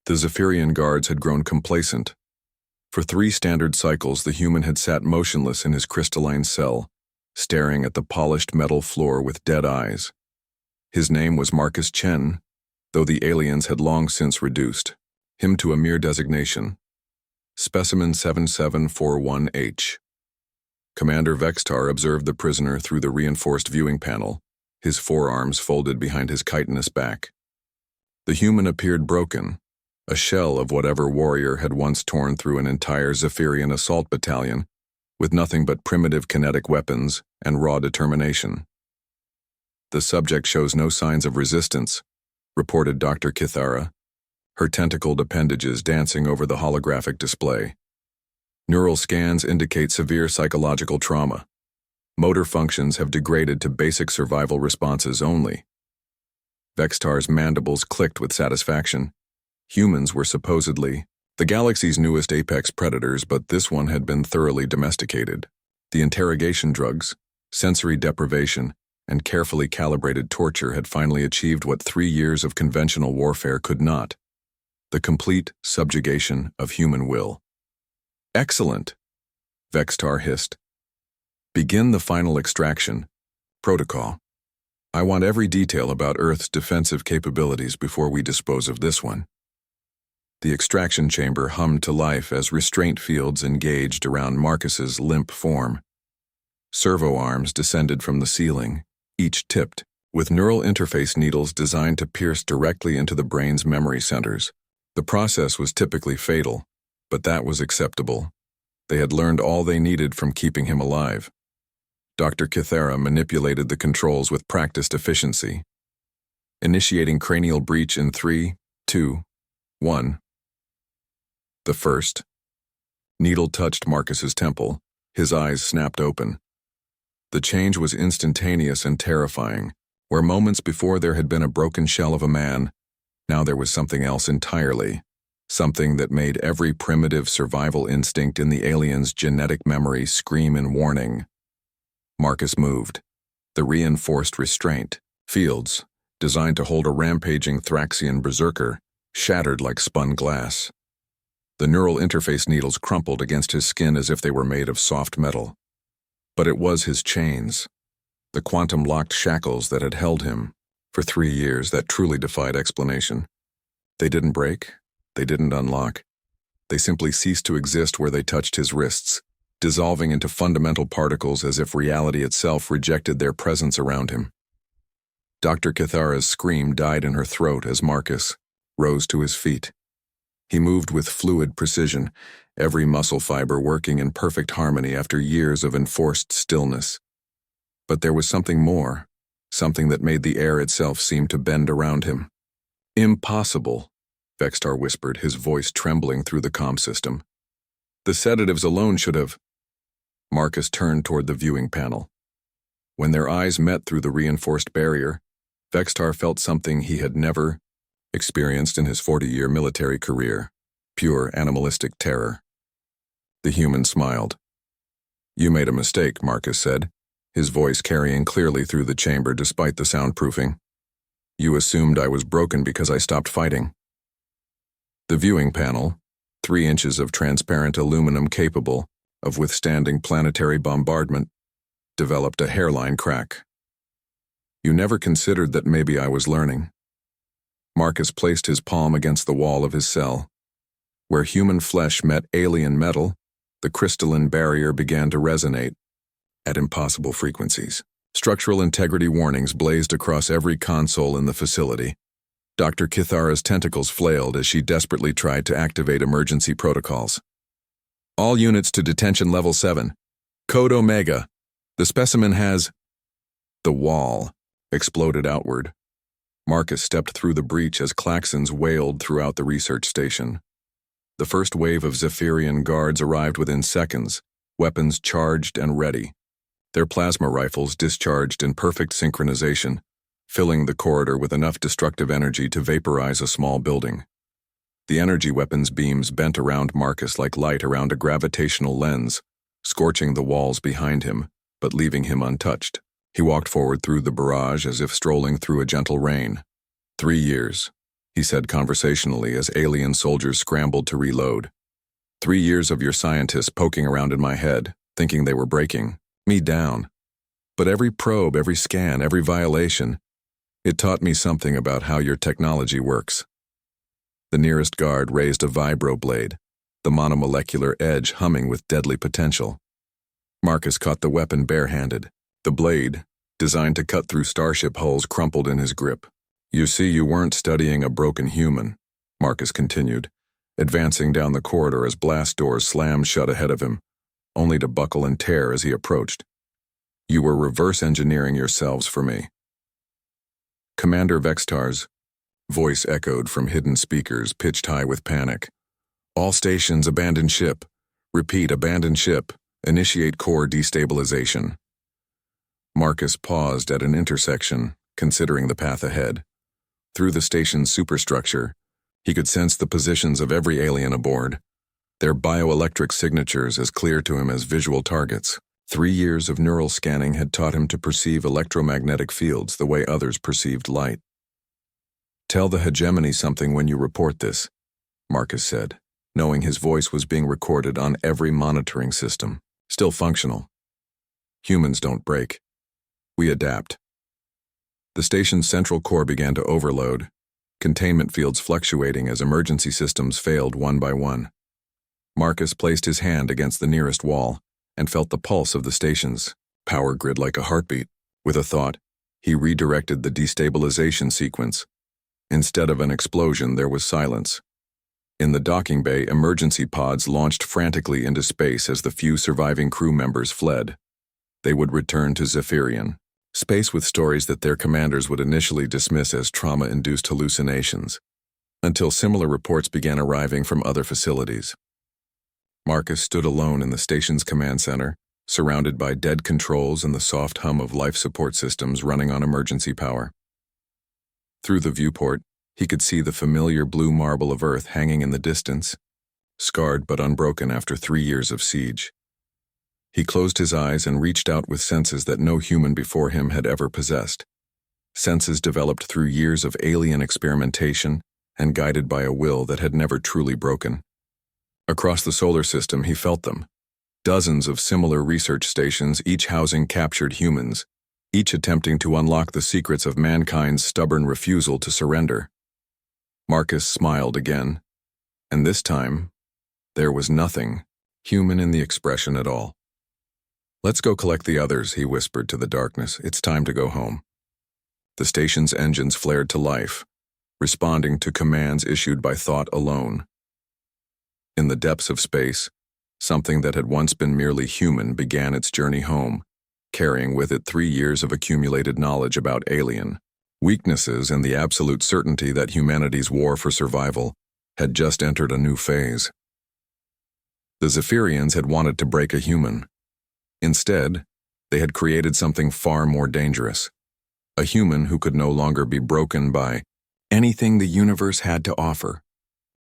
The Zephyrian guards had grown complacent. For 3 standard cycles, the human had sat motionless in his crystalline cell, staring at the polished metal floor with dead eyes. His name was Marcus Chen, though the aliens had long since reduced him to a mere designation. Specimen 7741H. Commander Vextar observed the prisoner through the reinforced viewing panel, his forearms folded behind his chitinous back. The human appeared broken, a shell of whatever warrior had once torn through an entire Zephyrian assault battalion, with nothing but primitive kinetic weapons and raw determination. The subject shows no signs of resistance, reported Dr. Kithara, her tentacled appendages dancing over the holographic display. Neural scans indicate severe psychological trauma. Motor functions have degraded to basic survival responses only. Vextar's mandibles clicked with satisfaction. Humans were supposedly the galaxy's newest apex predators, but this one had been thoroughly domesticated. The interrogation drugs, sensory deprivation, and carefully calibrated torture had finally achieved what 3 years of conventional warfare could not: the complete subjugation of human will. "Excellent," Vextar hissed. "Begin the final extraction. Protocol. I want every detail about Earth's defensive capabilities before we dispose of this one." The extraction chamber hummed to life as restraint fields engaged around Marcus's limp form. Servo arms descended from the ceiling, each tipped, with neural interface needles designed to pierce directly into the brain's memory centers. The process was typically fatal, but that was acceptable. They had learned all they needed from keeping him alive. Dr. Kithara manipulated the controls with practiced efficiency. Initiating cranial breach in 3, 2, 1. The first. Needle touched Marcus's temple. His eyes snapped open. The change was instantaneous and terrifying. Where moments before there had been a broken shell of a man, now there was something else entirely. Something that made every primitive survival instinct in the alien's genetic memory scream in warning. Marcus moved. The reinforced restraint fields, designed to hold a rampaging Thraxian berserker, shattered like spun glass. The neural interface needles crumpled against his skin as if they were made of soft metal. But it was his chains, the quantum-locked shackles that had held him for 3 years, that truly defied explanation. They didn't break, they didn't unlock. They simply ceased to exist where they touched his wrists, dissolving into fundamental particles as if reality itself rejected their presence around him. Dr. Kithara's scream died in her throat as Marcus rose to his feet. He moved with fluid precision, every muscle fiber working in perfect harmony after years of enforced stillness. But there was something more, something that made the air itself seem to bend around him. "Impossible," Vextar whispered, his voice trembling through the comm system. "The sedatives alone should have—" Marcus turned toward the viewing panel. When their eyes met through the reinforced barrier, Vextar felt something he had never experienced in his 40-year military career: pure animalistic terror. The human smiled. "You made a mistake," Marcus said, his voice carrying clearly through the chamber despite the soundproofing. "You assumed I was broken because I stopped fighting." The viewing panel, 3 inches of transparent aluminum capable of withstanding planetary bombardment, developed a hairline crack. "You never considered that maybe I was learning." Marcus placed his palm against the wall of his cell. Where human flesh met alien metal, the crystalline barrier began to resonate at impossible frequencies. Structural integrity warnings blazed across every console in the facility. Dr. Kithara's tentacles flailed as she desperately tried to activate emergency protocols. "All units to detention level 7. Code Omega. The specimen has—" The wall exploded outward. Marcus stepped through the breach as klaxons wailed throughout the research station. The first wave of Zephyrian guards arrived within seconds, weapons charged and ready. Their plasma rifles discharged in perfect synchronization, filling the corridor with enough destructive energy to vaporize a small building. The energy weapons beams bent around Marcus like light around a gravitational lens, scorching the walls behind him, but leaving him untouched. He walked forward through the barrage as if strolling through a gentle rain. 3 years. he said conversationally as alien soldiers scrambled to reload. 3 years of your scientists poking around in my head, thinking they were breaking me down. But every probe, every scan, every violation, it taught me something about how your technology works. The nearest guard raised a vibroblade, the monomolecular edge humming with deadly potential. Marcus caught the weapon barehanded. The blade, designed to cut through starship hulls, crumpled in his grip. You see, you weren't studying a broken human, Marcus continued, advancing down the corridor as blast doors slammed shut ahead of him, only to buckle and tear as he approached. You were reverse engineering yourselves for me. Commander Vextar's voice echoed from hidden speakers, pitched high with panic. All stations, abandon ship. Repeat, abandon ship. Initiate core destabilization. Marcus paused at an intersection, considering the path ahead. Through the station's superstructure, he could sense the positions of every alien aboard, their bioelectric signatures as clear to him as visual targets. 3 years of neural scanning had taught him to perceive electromagnetic fields the way others perceived light. Tell the hegemony something when you report this, Marcus said, knowing his voice was being recorded on every monitoring system, still functional. Humans don't break. We adapt. The station's central core began to overload, containment fields fluctuating as emergency systems failed one by one. Marcus placed his hand against the nearest wall and felt the pulse of the station's power grid like a heartbeat. With a thought, he redirected the destabilization sequence. Instead of an explosion, there was silence. In the docking bay, emergency pods launched frantically into space as the few surviving crew members fled. They would return to Zephyrian, space with stories that their commanders would initially dismiss as trauma-induced hallucinations, until similar reports began arriving from other facilities. Marcus stood alone in the station's command center, surrounded by dead controls and the soft hum of life support systems running on emergency power. Through the viewport, he could see the familiar blue marble of Earth hanging in the distance, scarred but unbroken after 3 years of siege. He closed his eyes and reached out with senses that no human before him had ever possessed. Senses developed through years of alien experimentation and guided by a will that had never truly broken. Across the solar system, he felt them. Dozens of similar research stations, each housing captured humans, each attempting to unlock the secrets of mankind's stubborn refusal to surrender. Marcus smiled again, and this time, there was nothing human in the expression at all. Let's go collect the others, he whispered to the darkness. It's time to go home. The station's engines flared to life, responding to commands issued by thought alone. In the depths of space, something that had once been merely human began its journey home, carrying with it 3 years of accumulated knowledge about alien weaknesses and the absolute certainty that humanity's war for survival had just entered a new phase. The Zephyrians had wanted to break a human. Instead, they had created something far more dangerous, a human who could no longer be broken by anything the universe had to offer.